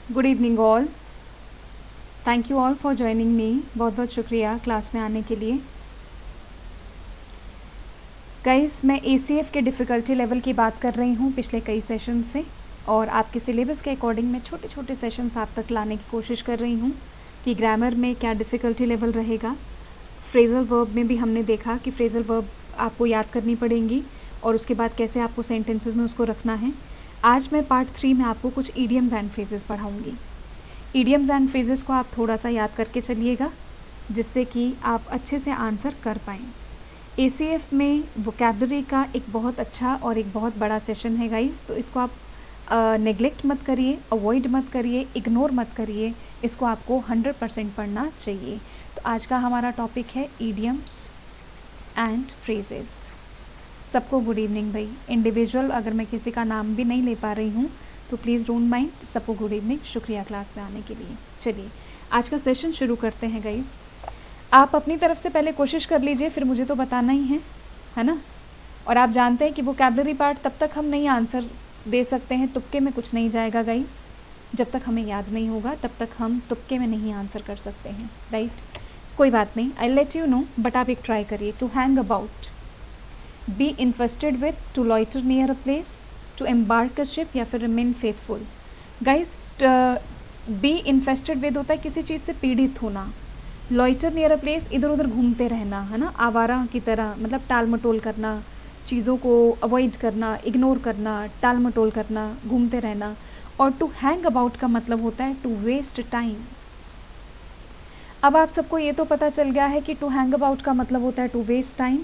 Good evening all. Thank you all for joining me. बहुत बहुत शुक्रिया क्लास में आने के लिए। गाइस, मैं ACF के डिफ़िकल्टी लेवल की बात कर रही हूँ पिछले कई सेशन से, और आपके सिलेबस के अकॉर्डिंग मैं छोटे छोटे सेशंस आप तक लाने की कोशिश कर रही हूँ कि ग्रामर में क्या डिफ़िकल्टी लेवल रहेगा। फ्रेजल वर्ब में भी हमने देखा कि फ्रेजल वर्ब आपको याद करनी पड़ेंगी और उसके बाद कैसे आपको सेंटेंसेस में उसको रखना है। आज मैं पार्ट 3 में आपको कुछ ईडियम्स एंड फ्रेजेस पढ़ाऊँगी। ईडियम्स एंड फ्रेजेस को आप थोड़ा सा याद करके चलिएगा, जिससे कि आप अच्छे से आंसर कर पाएँ। ACF में वोकैबलरी का एक बहुत अच्छा और एक बहुत बड़ा सेशन है गाइस, तो इसको आप नेग्लेक्ट मत करिए, अवॉइड मत करिए, इग्नोर मत करिए, इसको आपको 100% पढ़ना चाहिए। तो आज का हमारा टॉपिक है ईडियम्स एंड फ्रेजेस। सबको गुड इवनिंग भाई। इंडिविजुअल अगर मैं किसी का नाम भी नहीं ले पा रही हूँ तो प्लीज़ डोंट माइंड। सबको गुड इवनिंग, शुक्रिया क्लास में आने के लिए। चलिए आज का सेशन शुरू करते हैं गाइस। आप अपनी तरफ से पहले कोशिश कर लीजिए, फिर मुझे तो बताना ही है ना। और आप जानते हैं कि वोकैबलरी पार्ट तब तक हम नहीं आंसर दे सकते हैं, तुक्के में कुछ नहीं जाएगा गाइस। जब तक हमें याद नहीं होगा तब तक हम तुक्के में नहीं आंसर कर सकते हैं, राइट। कोई बात नहीं, I let you know, but आप एक ट्राई करिए। To hang about, be infested with, to loiter near a place, to embark a ship, या फिर remain faithful. Guys, be infested with होता है किसी चीज़ से पीड़ित होना। लॉइटर नियर अ प्लेस, इधर उधर घूमते रहना, है ना, आवारा की तरह, मतलब टाल मटोल करना, चीज़ों को अवॉइड करना, इग्नोर करना, टाल मटोल करना, घूमते रहना। और टू हैंग अबाउट का मतलब होता है टू वेस्ट टाइम। अब आप सबको ये तो पता चल गया है कि टू हैंग अबाउट का मतलब होता है टू वेस्ट टाइम।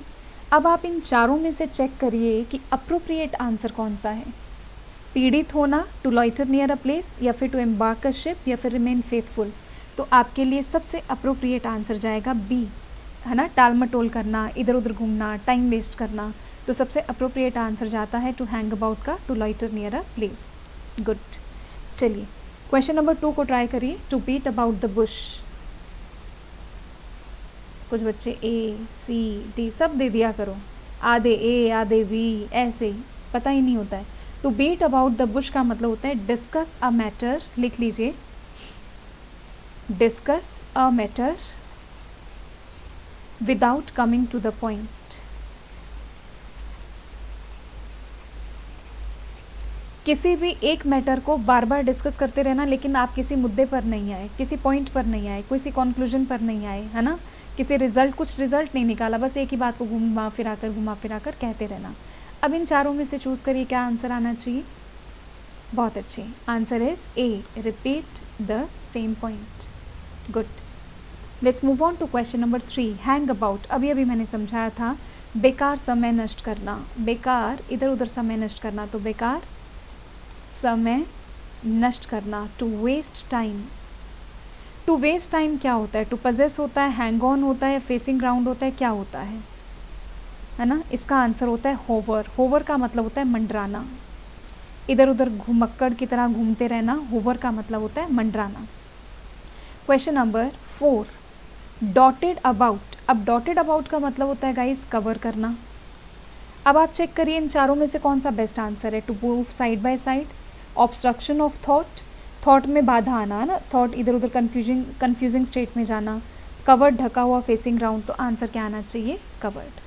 अब आप इन चारों में से चेक करिए कि अप्रोप्रिएट आंसर कौन सा है। पीड़ित होना, to loiter near a place, या फिर टू एम्बार्क अ शिप, या फिर रिमेन फेथफुल। तो आपके लिए सबसे अप्रोप्रिएट आंसर जाएगा बी, है ना, टाल मटोल करना, इधर उधर घूमना, टाइम वेस्ट करना। तो सबसे अप्रोप्रिएट आंसर जाता है टू हैंग अबाउट का, to loiter near a place. Good. चलिए क्वेश्चन नंबर 2 को ट्राई करिए। To beat about the bush. कुछ बच्चे ACD सब दे दिया करो, आधे A आधे B, ऐसे ही पता ही नहीं होता है। To beat about the bush का मतलब होता है डिस्कस अ मैटर। लिख लीजिए, discuss a matter without coming to the point. किसी भी एक मैटर को बार बार डिस्कस करते रहना, लेकिन आप किसी मुद्दे पर नहीं आए, किसी पॉइंट पर नहीं आए, किसी कंक्लूजन पर नहीं आए, है ना, किसी कुछ रिजल्ट नहीं निकाला, बस एक ही बात को घुमा फिरा कर कहते रहना। अब इन चारों में से चूज़ करिए क्या आंसर आना चाहिए। बहुत अच्छे, answer is A, repeat the same point. Good. Let's move on to question number 3, hang about. अभी मैंने समझाया था, बेकार समय नष्ट करना, बेकार इधर उधर समय नष्ट करना, तो बेकार समय नष्ट करना, to waste time. To waste time क्या होता है? टू पजेस होता है, हैंग ऑन होता है, फेसिंग ग्राउंड होता है, क्या होता है ना। इसका आंसर होता है होवर। होवर का मतलब होता है मंडराना, इधर उधर घुमक्कड़ की तरह घूमते रहना। होवर का मतलब होता है मंडराना। Question number 4, dotted about. अब डॉटेड अबाउट का मतलब होता है गाइस कवर करना। अब आप चेक करिए इन चारों में से कौन सा बेस्ट आंसर है। To move side by side, obstruction of thought, thought में बाधा आना, ना, थॉट इधर उधर कंफ्यूजिंग स्टेट में जाना, कवर्ड ढका हुआ, फेसिंग ग्राउंड। तो आंसर क्या आना चाहिए? कवर्ड।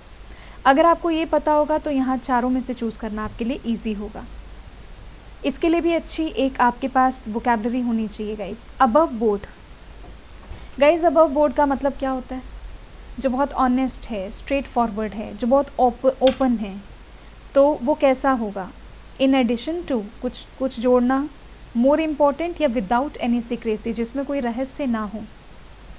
अगर आपको ये पता होगा तो यहाँ चारों में से चूज़ करना आपके लिए ईजी होगा। इसके लिए भी अच्छी एक आपके पास वोकैबलरी होनी चाहिए guys. Above board. Guys, above board का मतलब क्या होता है? जो बहुत ऑनेस्ट है, स्ट्रेट फॉरवर्ड है, जो बहुत ओपन है। तो वो कैसा होगा? इन एडिशन टू, कुछ जोड़ना, मोर इम्पॉर्टेंट, या विदाउट एनी सीक्रेसी, जिसमें कोई रहस्य ना हो,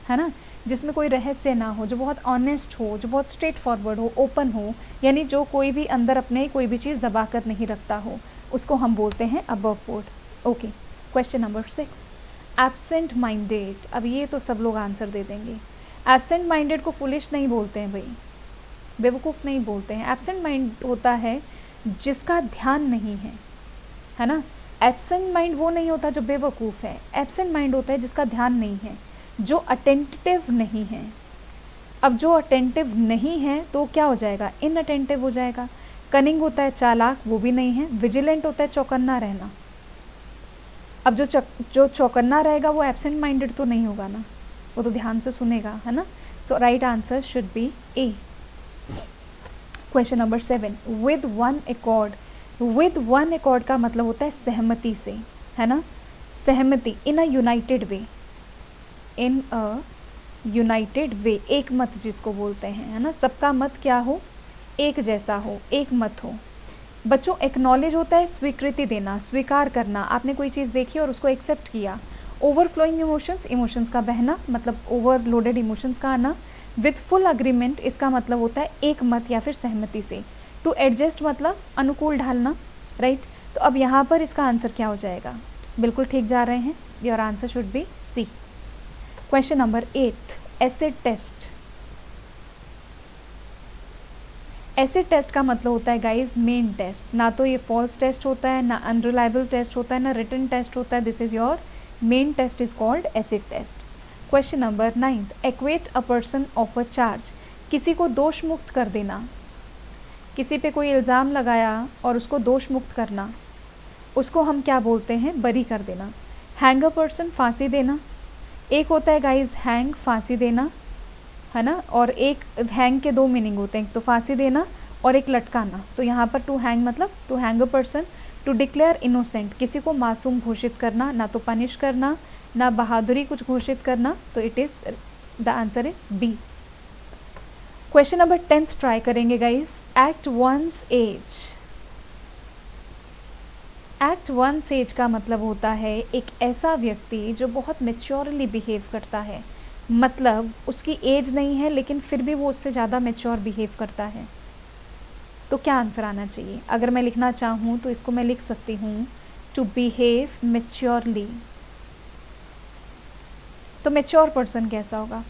है ना, जिसमें कोई रहस्य ना हो, जो बहुत ऑनेस्ट हो, जो बहुत स्ट्रेट फॉरवर्ड हो, ओपन हो, यानी जो कोई भी अंदर अपने कोई भी चीज़ दबा कर नहीं रखता हो, उसको हम बोलते हैं above board. Okay. Question number 6, absent minded. अब ये तो सब लोग आंसर दे देंगे। एब्सेंट माइंडेड को फुलिश नहीं बोलते हैं भाई, बेवकूफ़ नहीं बोलते हैं। एब्सेंट माइंड होता है जिसका ध्यान नहीं है ना। एब्सेंट माइंड वो नहीं होता जो बेवकूफ़ है, एब्सेंट माइंड होता है जिसका ध्यान नहीं है, जो अटेंटिव नहीं है। अब जो अटेंटिव नहीं है तो क्या हो जाएगा? इनअटेंटिव हो जाएगा। कनिंग होता है चालाक, वो भी नहीं है। विजिलेंट होता है चौकन्ना रहना, अब जो चौकन्ना रहेगा वो एब्सेंट माइंडेड तो नहीं होगा ना, वो तो ध्यान से सुनेगा, है ना। So right answer should be A. Question number 7, with one accord. With one accord का मतलब होता है सहमति से, है ना, सहमति, इन अ यूनाइटेड वे, इन अ यूनाइटेड वे, एक मत जिसको बोलते हैं, है ना, सबका मत क्या हो, एक जैसा हो, एक मत हो। बच्चों एक्नॉलेज होता है स्वीकृति देना, स्वीकार करना, आपने कोई चीज़ देखी और उसको एक्सेप्ट किया। ओवरफ्लोइंग इमोशंस, इमोशंस का बहना, मतलब ओवरलोडेड इमोशंस का आना। विथ फुल अग्रीमेंट, इसका मतलब होता है एक मत या फिर सहमति से। टू एडजस्ट मतलब अनुकूल ढालना, राइट। तो अब यहाँ पर इसका आंसर क्या हो जाएगा, बिल्कुल ठीक जा रहे हैं, your answer should be C. Question number 8, acid test. Acid test का मतलब होता है गाइज मेन टेस्ट, ना तो ये फॉल्स टेस्ट होता है, ना अनरिलायबल टेस्ट होता है, ना रिटन टेस्ट होता है। This is your main test, is called acid test. Question number 9, acquit a person of a charge. किसी को दोष मुक्त कर देना, किसी पे कोई इल्ज़ाम लगाया और उसको दोष मुक्त करना, उसको हम क्या बोलते हैं, बरी कर देना। हैंग अ पर्सन, फांसी देना। एक होता है गाइज हैंग, फांसी देना, है ना, और एक हैंग के दो मीनिंग होते हैं, एक तो फांसी देना और एक लटकाना। तो यहाँ पर टू हैंग मतलब to hang a person. To declare innocent, किसी को मासूम घोषित करना, ना तो पनिश करना ना बहादुरी कुछ घोषित करना। तो it is the answer is B. Question number 10 try करेंगे guys. Act one's age. Act one's age का मतलब होता है एक ऐसा व्यक्ति जो बहुत मेच्योरली बिहेव करता है, मतलब उसकी एज नहीं है लेकिन फिर भी वो उससे ज़्यादा मेच्योर बिहेव करता है। तो क्या आंसर आना चाहिए, अगर मैं लिखना चाहूँ तो इसको मैं लिख सकती हूँ टू बिहेव मेच्योरली। तो मेच्योर पर्सन कैसा होगा,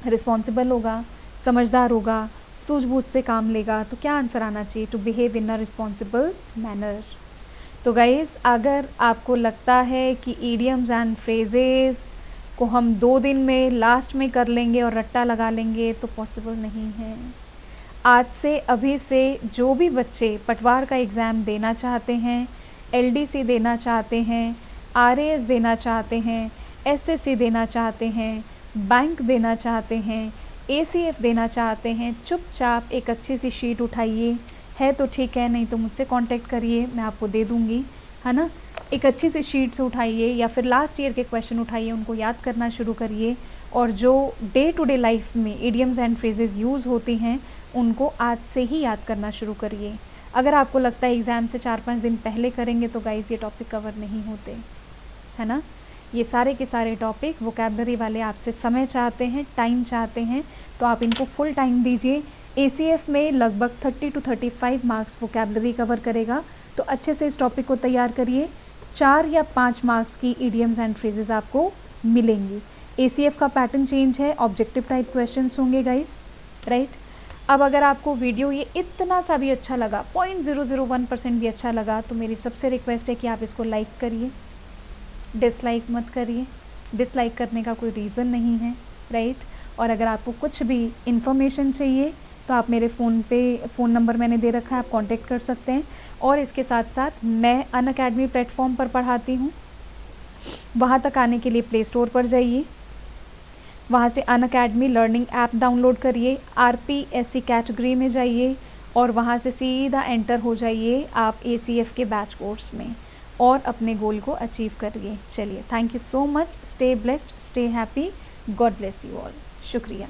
रिस्पॉन्सिबल होगा, समझदार होगा, सूझबूझ से काम लेगा। तो क्या आंसर आना चाहिए, to behave in a responsible manner. तो गाइज़ अगर आपको लगता है कि ईडियम्स एंड फ्रेजेस को हम 2 दिन में लास्ट में कर लेंगे और रट्टा लगा लेंगे, तो पॉसिबल नहीं है। आज से अभी से जो भी बच्चे पटवार का एग्ज़ाम देना चाहते हैं, एलडीसी देना चाहते हैं, आरएएस देना चाहते हैं, एसएससी देना चाहते हैं, बैंक देना चाहते हैं, एसीएफ देना चाहते हैं, चुपचाप एक अच्छी सी शीट उठाइए, है तो ठीक है, नहीं तो मुझसे कांटेक्ट करिए, मैं आपको दे दूँगी, है ना। एक अच्छी सी शीट से उठाइए या फिर लास्ट ईयर के क्वेश्चन उठाइए, उनको याद करना शुरू करिए, और जो डे टू डे लाइफ में इडियम्स एंड फ्रेजेस यूज़ होती हैं उनको आज से ही याद करना शुरू करिए। अगर आपको लगता है एग्ज़ाम से 4-5 दिन पहले करेंगे तो गाइस ये टॉपिक कवर नहीं होते, है ना। ये सारे के सारे टॉपिक वोकैबलरी वाले आपसे समय चाहते हैं, टाइम चाहते हैं, तो आप इनको फुल टाइम दीजिए। एसीएफ में लगभग 30 to 35 मार्क्स वोकैबलरी कवर करेगा, तो अच्छे से इस टॉपिक को तैयार करिए। 4 या 5 मार्क्स की इडियम्स एंड फ्रेजेस आपको मिलेंगी। एसीएफ का पैटर्न चेंज है, ऑब्जेक्टिव टाइप क्वेश्चंस होंगे गाइस, राइट। अब अगर आपको वीडियो ये इतना सा भी अच्छा लगा, 0.001% भी अच्छा लगा, तो मेरी सबसे रिक्वेस्ट है कि आप इसको लाइक करिए, डिसलाइक मत करिए। डिसलाइक करने का कोई रीज़न नहीं है, राइट। और अगर आपको कुछ भी इन्फॉर्मेशन चाहिए तो आप मेरे फ़ोन नंबर मैंने दे रखा है, आप कांटेक्ट कर सकते हैं। और इसके साथ साथ मैं अनअकैडमी प्लेटफॉर्म पर पढ़ाती हूँ, वहाँ तक आने के लिए प्ले स्टोर पर जाइए, वहाँ से अनअकैडमी लर्निंग ऐप डाउनलोड करिए, आरपीएससी कैटेगरी में जाइए और वहाँ से सीधा एंटर हो जाइए आप एसीएफ के बैच कोर्स में और अपने गोल को अचीव करिए। चलिए, thank you so much, stay blessed, stay happy, God bless you all. शुक्रिया।